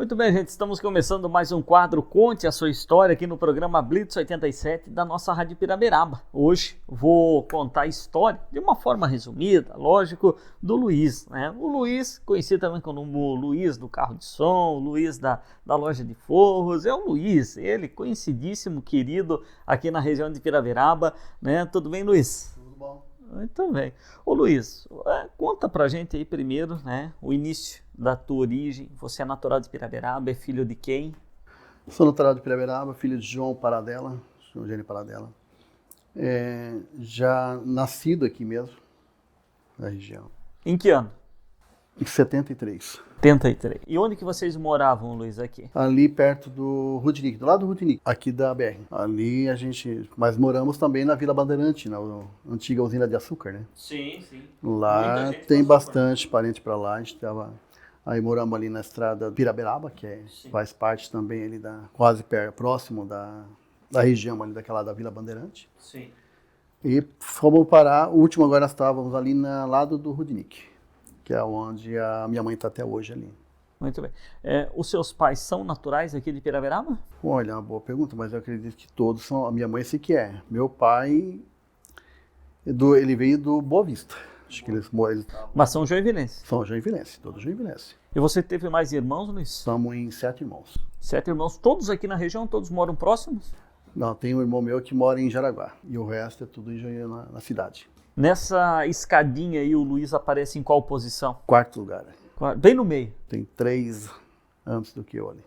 Muito bem, gente, estamos começando mais um quadro Conte a Sua História aqui no programa Blitz 87 da nossa Rádio Piraberaba. Hoje vou contar a história, de uma forma resumida, lógico, do Luiz, né? O Luiz, conhecido também como o Luiz do carro de som, o Luiz da loja de forros, é o Luiz, ele conhecidíssimo, querido aqui na região de Piraberaba, né? Tudo bem, Luiz? Tudo bom. Muito bem. Ô Luiz, conta pra gente aí primeiro, né, o início da tua origem. Você é natural de Piraberaba, é filho de quem? Sou natural de Piraberaba, filho de João Paradela, João Gênio Paradela. Já nascido aqui mesmo, na região. Em que ano? Em 73. 73. E onde que vocês moravam, Luiz, aqui? Ali perto do Rudinic, do lado do Rudinic, aqui da BR. Ali mas moramos também na Vila Bandeirante, na antiga usina de açúcar, né? Sim, sim. Lá tem bastante parente para lá, a gente tava... Aí moramos ali na estrada Piraberaba, que faz parte também ali quase próximo da região ali daquela da Vila Bandeirante. Sim. E fomos parar, o último agora nós estávamos ali no lado do Rudinic, que é onde a minha mãe está até hoje ali. Muito bem. Os seus pais são naturais aqui de Piraberaba? Olha, uma boa pergunta, mas eu acredito que todos são. A minha mãe sei que é. Meu pai, ele veio do Boa Vista. Acho que eles Mas são joinvilenses? São joinvilenses, todos joinvilenses. E você teve mais irmãos, Luiz? Somos em 7 irmãos. 7 irmãos, todos aqui na região? Todos moram próximos? Não, tem um irmão meu que mora em Jaraguá. E o resto é tudo na cidade. Nessa escadinha aí, o Luiz aparece em qual posição? Quarto lugar. Bem no meio. Tem 3 antes do que eu ali.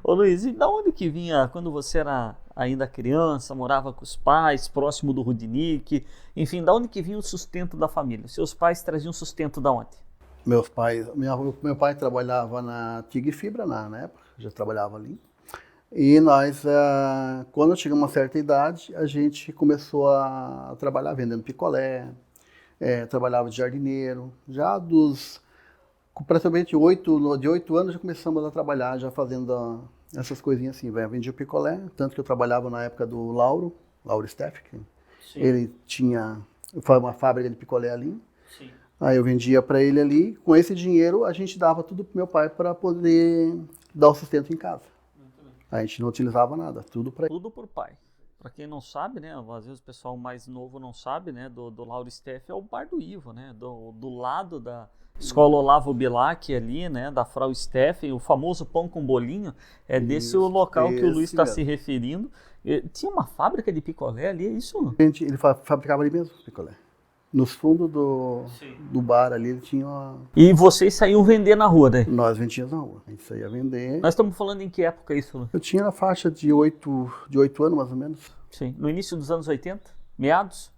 Ô Luiz, e da onde que vinha, quando você era ainda criança, morava com os pais, próximo do Rudinic, enfim, da onde que vinha o sustento da família? Seus pais traziam sustento da onde? Meus pais, meu pai trabalhava na Tig Fibra na época, já trabalhava ali. E nós, quando chegamos a uma certa idade, a gente começou a trabalhar vendendo picolé, trabalhava de jardineiro. Já praticamente de 8 anos já começamos a trabalhar, já fazendo essas coisinhas assim. Vendia picolé, tanto que eu trabalhava na época do Lauro Steff, que ele tinha uma fábrica de picolé ali. Sim. Aí eu vendia para ele ali. Com esse dinheiro a gente dava tudo pro meu pai para poder dar o sustento em casa. A gente não utilizava nada, tudo para ele. Tudo por pai. Para quem não sabe, né, às vezes o pessoal mais novo não sabe, né, do Lauro Steff é o bar do Ivo, né, do lado da Escola Olavo Bilac ali, né, da Frau Steff, o famoso pão com bolinho, desse o local que o Luiz está se referindo. Tinha uma fábrica de picolé ali, é isso? Ele fabricava ali mesmo picolé. Nos fundos do bar ali ele tinha uma... E vocês saíam vender na rua, né? Nós vendíamos na rua, a gente saía vender. Nós estamos falando em que época isso, Luiz? Eu tinha na faixa de 8 anos, mais ou menos. Sim, no início dos anos 80? Meados?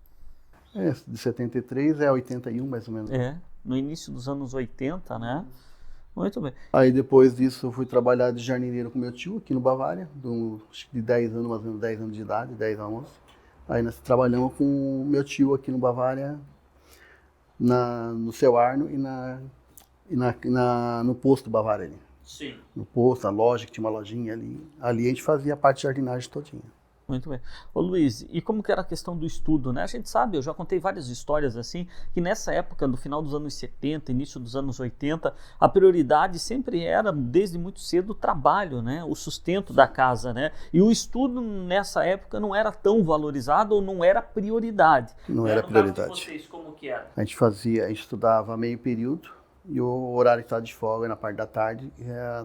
De 73 a 81, mais ou menos. No início dos anos 80, né? Muito bem. Aí depois disso eu fui trabalhar de jardineiro com meu tio aqui no Bavária, de 10 anos, mais ou menos 10 anos de idade, 10 a 11. Aí nós trabalhamos com meu tio aqui no Bavária, no Seu Arno e no posto Bavária ali. Sim. No posto, na loja, que tinha uma lojinha ali. Ali a gente fazia a parte de jardinagem todinha. Muito bem. Ô Luiz, e como que era a questão do estudo, né? A gente sabe, eu já contei várias histórias assim, que nessa época, no final dos anos 70, início dos anos 80, a prioridade sempre era, desde muito cedo, o trabalho, né? O sustento da casa, né? E o estudo nessa época não era tão valorizado ou não era prioridade. Não era prioridade. No caso de vocês, como que era? A gente estudava meio período e o horário que estava de folga, na parte da tarde,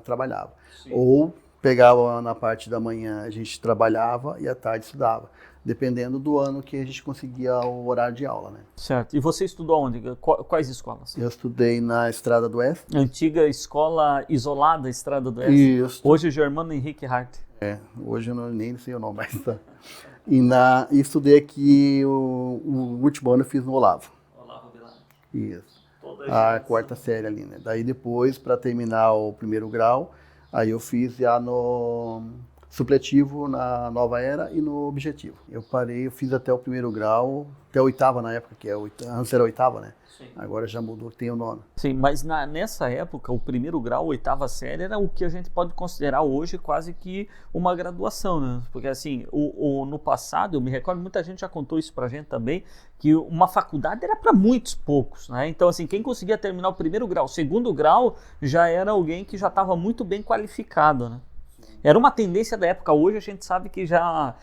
trabalhava. Sim. Ou pegava na parte da manhã, a gente trabalhava e à tarde estudava, dependendo do ano que a gente conseguia o horário de aula, né? Certo. E você estudou onde? Quais escolas? Eu estudei na Estrada do Oeste. Antiga escola isolada, Estrada do Oeste? Isso. Hoje o Germano Henrique Hart. Hoje eu nem sei o nome, mas tá. E estudei aqui, o último ano eu fiz no Olavo. Olavo Bilac. Isso. A quarta série ali, né? Daí depois, para terminar o primeiro grau, aí eu fiz já no supletivo na Nova Era e no Objetivo. Eu parei, eu fiz até o 1º grau, até a 8ª na época, que antes era a 8ª, né? Sim. Agora já mudou, tem o 9º. Sim, mas nessa época, o 1º grau, 8ª série, era o que a gente pode considerar hoje quase que uma graduação, né? Porque assim, no passado, eu me recordo, muita gente já contou isso pra gente também, que uma faculdade era para muitos poucos, né? Então assim, quem conseguia terminar o 1º grau, o 2º grau, já era alguém que já estava muito bem qualificado, né? Era uma tendência da época, hoje a gente sabe que já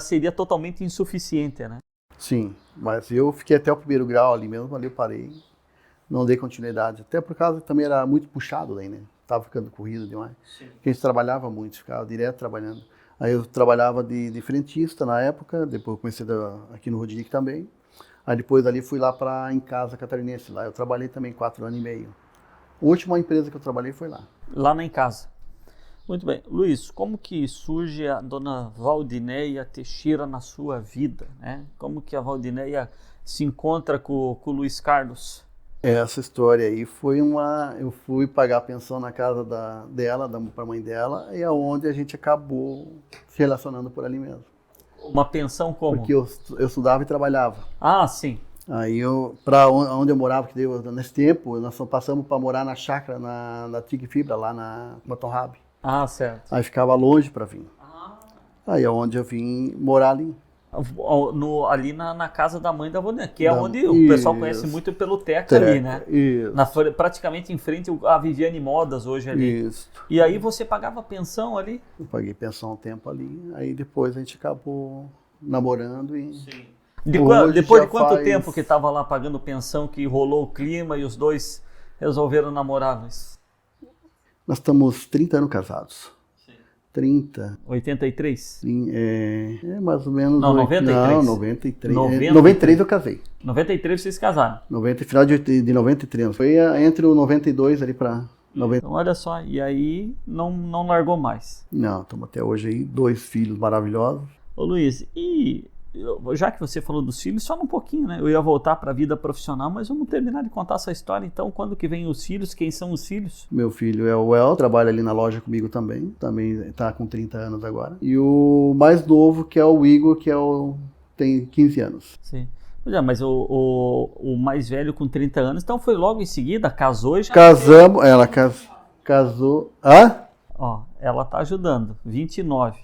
seria totalmente insuficiente, né? Sim, mas eu fiquei até o 1º grau ali mesmo, ali eu parei, não dei continuidade, até por causa que também era muito puxado daí, né? Tava ficando corrido demais. Sim. Porque a gente trabalhava muito, ficava direto trabalhando. Aí eu trabalhava de frentista na época, depois eu comecei aqui no Rodinic também. Aí depois ali fui lá para Em Casa Catarinense, lá eu trabalhei também 4 anos e meio. A última empresa que eu trabalhei foi lá. Lá na Em Casa. Muito bem. Luiz, como que surge a dona Valdinéia Teixeira na sua vida, né? Como que a Valdinéia se encontra com o Luiz Carlos? Essa história aí foi eu fui pagar a pensão na casa dela, para a mãe dela, e é onde a gente acabou se relacionando por ali mesmo. Uma pensão como? Porque eu estudava e trabalhava. Ah, sim. Aí para onde eu morava, que nesse tempo, nós passamos para morar na chácara, na TIG Fibra, lá na Matorrab. Ah, certo. Aí ficava longe para vir. Aí é onde eu vim morar ali. Ali na casa da mãe da Valdinéia, que é onde o pessoal conhece muito pelo Teca ali, né? Isso. Praticamente em frente à Viviane Modas hoje ali. Isso. E aí você pagava pensão ali? Eu paguei pensão um tempo ali, aí depois a gente acabou namorando e... Sim. Depois de quanto tempo que estava lá pagando pensão, que rolou o clima e os dois resolveram namorar, Luiz? Nós estamos 30 anos casados. Sim. 30. 83? Sim, mais ou menos... Não, 93. Não, 93. 93 eu casei. 93 vocês casaram? Final de 93. Foi entre o 92 ali para... 90. Então olha só, e aí não largou mais? Não, estamos até hoje aí, 2 filhos maravilhosos. Ô Luiz, e já que você falou dos filhos, só um pouquinho, né? Eu ia voltar para a vida profissional, mas vamos terminar de contar essa história. Então, quando que vem os filhos? Quem são os filhos? Meu filho é o El, trabalha ali na loja comigo também está com 30 anos agora. E o mais novo, que é o Igor, tem 15 anos. Sim. Mas o mais velho com 30 anos, então foi logo em seguida, casou e já... Casamos, ela casou... Hã? Ó, ela tá ajudando, 29.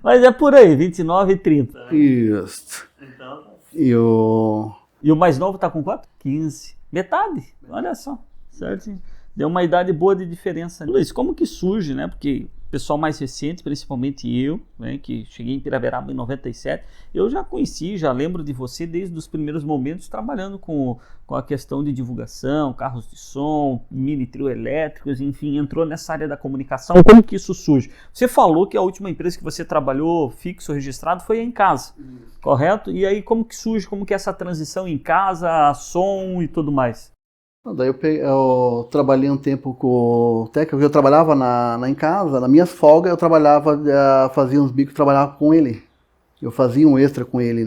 Mas é por aí, 29 e 30. Isso. Então... E o mais novo tá com quanto? 15. Metade, olha só, certo? Deu uma idade boa de diferença. Luiz, como que surge, né? Porque o pessoal mais recente, principalmente eu, né, que cheguei em Piraberaba em 97, eu já conheci, já lembro de você desde os primeiros momentos trabalhando com a questão de divulgação, carros de som, mini trio elétricos, enfim, entrou nessa área da comunicação. Como que isso surge? Você falou que a última empresa que você trabalhou fixo, registrado, foi Em Casa, correto? E aí como que surge, como que é essa transição em casa, som e tudo mais? Daí eu trabalhei um tempo com o Teca, eu trabalhava Em Casa, nas minhas folgas eu trabalhava, fazia uns bicos, trabalhava com ele. Eu fazia um extra com ele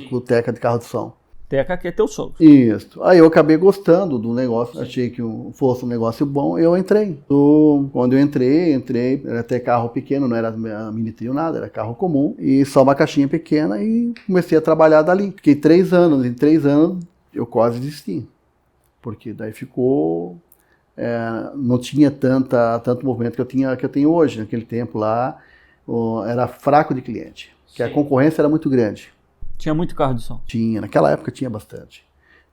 com o Teca de carro de som. Teca que é teu sogro. Isso. Aí eu acabei gostando do negócio, achei que fosse um negócio bom, eu entrei. Quando eu entrei, era até carro pequeno, não era mini trio nada, era carro comum, e só uma caixinha pequena e comecei a trabalhar dali. Fiquei 3 anos, em 3 anos eu quase desisti. Porque daí ficou, não tinha tanto movimento que eu tenho hoje. Naquele tempo lá, era fraco de cliente, porque a concorrência era muito grande. Tinha muito carro de som? Tinha, naquela época tinha bastante.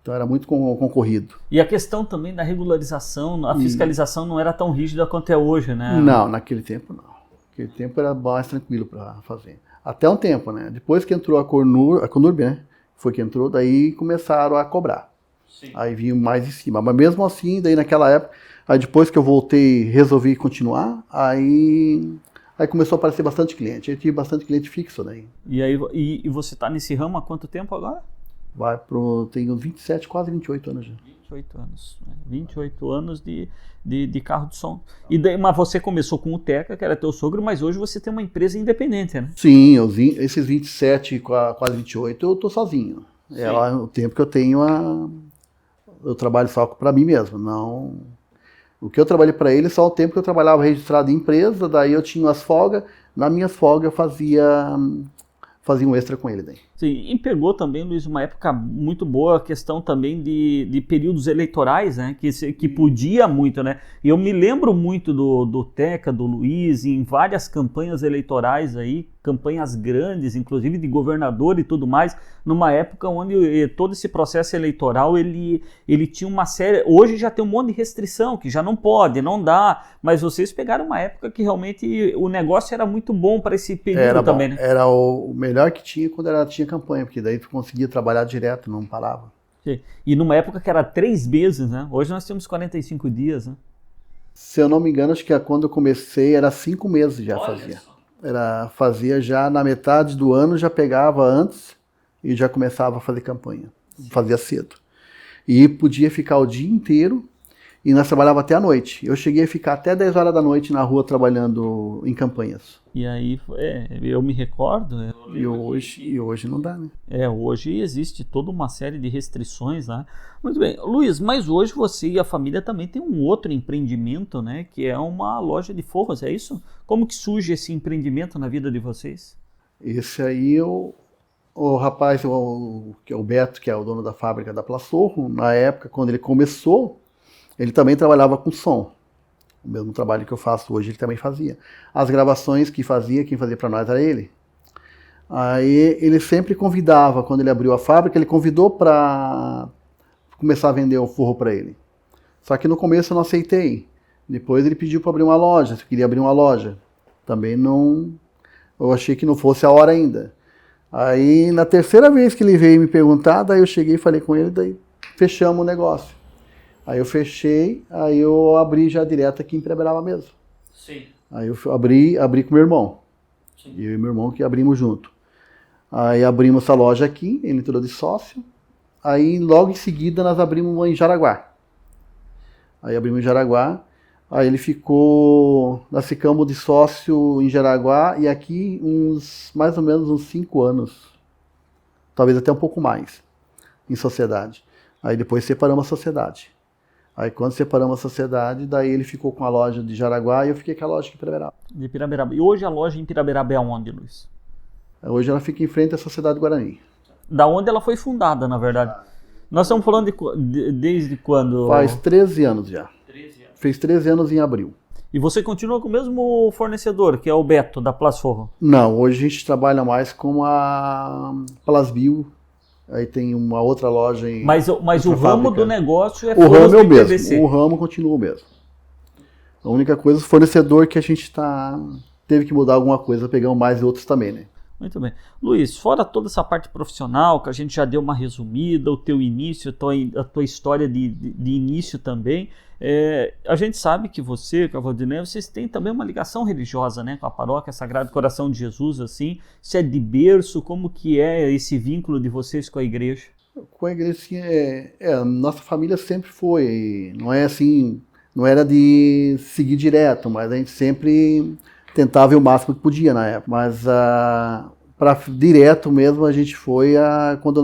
Então era muito concorrido. E a questão também da regularização, a fiscalização não era tão rígida quanto é hoje, né? Não, naquele tempo não. Naquele tempo era mais tranquilo para fazer. Até um tempo, né? Depois que entrou a Conurb, né? Foi que entrou, daí começaram a cobrar. Sim. Aí vinha mais em cima, mas mesmo assim, daí naquela época, aí depois que eu voltei, resolvi continuar, aí começou a aparecer bastante cliente, eu tive bastante cliente fixo daí. E você está nesse ramo há quanto tempo agora? Tenho 27, quase 28 anos já. 28 anos, né? 28 anos de carro de som. Mas você começou com o Teca, que era teu sogro, mas hoje você tem uma empresa independente, né? Sim, esses 27, quase 28, eu tô sozinho. Sim. É o tempo que eu tenho eu trabalho só para mim mesmo, não O que eu trabalhei para ele, só o tempo que eu trabalhava registrado em empresa, daí eu tinha umas folgas, nas minhas folgas eu fazia um extra com ele daí. Sim, e pegou também, Luiz, uma época muito boa, a questão também de períodos eleitorais, né, que podia muito, né, e eu me lembro muito do Teca, do Luiz, em várias campanhas eleitorais aí, campanhas grandes, inclusive de governador e tudo mais, numa época onde todo esse processo eleitoral, ele tinha uma série, hoje já tem um monte de restrição, que já não pode, não dá, mas vocês pegaram uma época que realmente o negócio era muito bom para esse período também, né? Era o melhor que tinha quando tinha campanha, porque daí tu conseguia trabalhar direto, não parava. Sim. E numa época que era 3 meses, né? Hoje nós temos 45 dias, né? Se eu não me engano, acho que quando eu comecei era 5 meses já. Olha fazia. Só. Fazia já na metade do ano, já pegava antes e já começava a fazer campanha. Fazia cedo. E podia ficar o dia inteiro e nós trabalhávamos até a noite. Eu cheguei a ficar até 10 horas da noite na rua trabalhando em campanhas. E aí, eu me recordo... E hoje não dá, né? Hoje existe toda uma série de restrições lá. Muito bem. Luiz, mas hoje você e a família também tem um outro empreendimento, né? Que é uma loja de forros, é isso? Como que surge esse empreendimento na vida de vocês? Esse aí, o rapaz, que é o Beto, que é o dono da fábrica da Plasorro, na época, quando ele começou, ele também trabalhava com som. O mesmo trabalho que eu faço hoje, ele também fazia. As gravações quem fazia para nós era ele. Aí ele sempre convidava, quando ele abriu a fábrica, ele convidou para começar a vender o forro para ele. Só que no começo eu não aceitei. Depois ele pediu para abrir uma loja, se eu queria abrir uma loja. Também não, eu achei que não fosse a hora ainda. Aí na terceira vez que ele veio me perguntar, daí eu cheguei e falei com ele, daí fechamos o negócio. Aí eu fechei, aí eu abri já direto aqui em Piraberaba mesmo. Sim. Aí eu abri com meu irmão. Sim. Eu e meu irmão que abrimos junto. Aí abrimos essa loja aqui, ele entrou de sócio. Aí logo em seguida nós abrimos uma em Jaraguá. Aí abrimos em Jaraguá. Aí ele ficou, nós ficamos de sócio em Jaraguá e aqui mais ou menos uns 5 anos. Talvez até um pouco mais, em sociedade. Aí depois separamos a sociedade. Aí quando separamos a sociedade, daí ele ficou com a loja de Jaraguá e eu fiquei com a loja aqui em Piraberaba. De Piraberaba. E hoje a loja em Piraberaba é onde, Luiz? Hoje ela fica em frente à Sociedade Guarani. Da onde ela foi fundada, na verdade. Nós estamos falando desde quando? Faz 13 anos já. 13 anos. Fez 13 anos em abril. E você continua com o mesmo fornecedor, que é o Beto, da Plasorro? Não, hoje a gente trabalha mais com a Plasbio. Aí tem uma outra loja em... Mas o ramo do negócio é o ramo é o mesmo, PVC. o ramo continua o mesmo. A única coisa, o fornecedor que a gente teve que mudar alguma coisa, pegamos mais outros também, né? Muito bem. Luiz, fora toda essa parte profissional, que a gente já deu uma resumida, o teu início, a tua história de início também, a gente sabe que você, com a Valdinei, vocês têm também uma ligação religiosa, né, com a paróquia Sagrado Coração de Jesus, assim, se é de berço, como que é esse vínculo de vocês com a igreja? Com a igreja, assim, nossa família sempre foi, não é assim, não era de seguir direto, mas a gente sempre tentava ir o máximo que podia na época, mas para direto mesmo a gente foi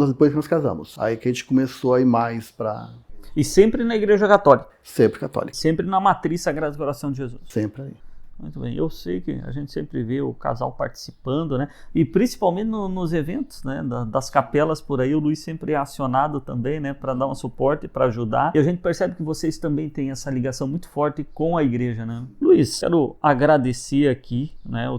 depois que nós casamos, aí que a gente começou a ir mais para... E sempre na igreja católica? Sempre católica. Sempre na matriz Sagrado Coração de Jesus? Sempre aí. Muito bem, eu sei que a gente sempre vê o casal participando, né? E principalmente nos eventos, né? Das capelas por aí, o Luiz sempre é acionado também, né? Para dar um suporte, para ajudar. E a gente percebe que vocês também têm essa ligação muito forte com a igreja, né? Luiz, quero agradecer aqui, né? O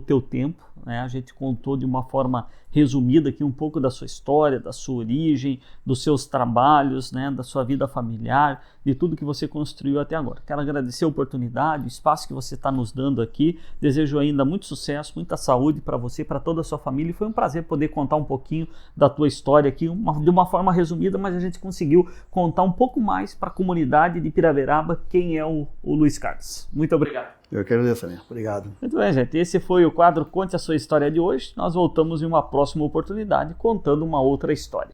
teu tempo, né? A gente contou de uma forma resumida aqui um pouco da sua história, da sua origem, dos seus trabalhos, né, da sua vida familiar, de tudo que você construiu até agora. Quero agradecer a oportunidade, o espaço que você está nos dando aqui. Desejo ainda muito sucesso, muita saúde para você, para toda a sua família. E foi um prazer poder contar um pouquinho da tua história aqui, de uma forma resumida, mas a gente conseguiu contar um pouco mais para a comunidade de Piraberaba quem é o Luiz Carlos. Muito obrigado. Eu quero agradecer, né? Obrigado. Muito bem, gente. Esse foi o quadro Conte a Sua História de hoje. Nós voltamos em uma próxima oportunidade contando uma outra história.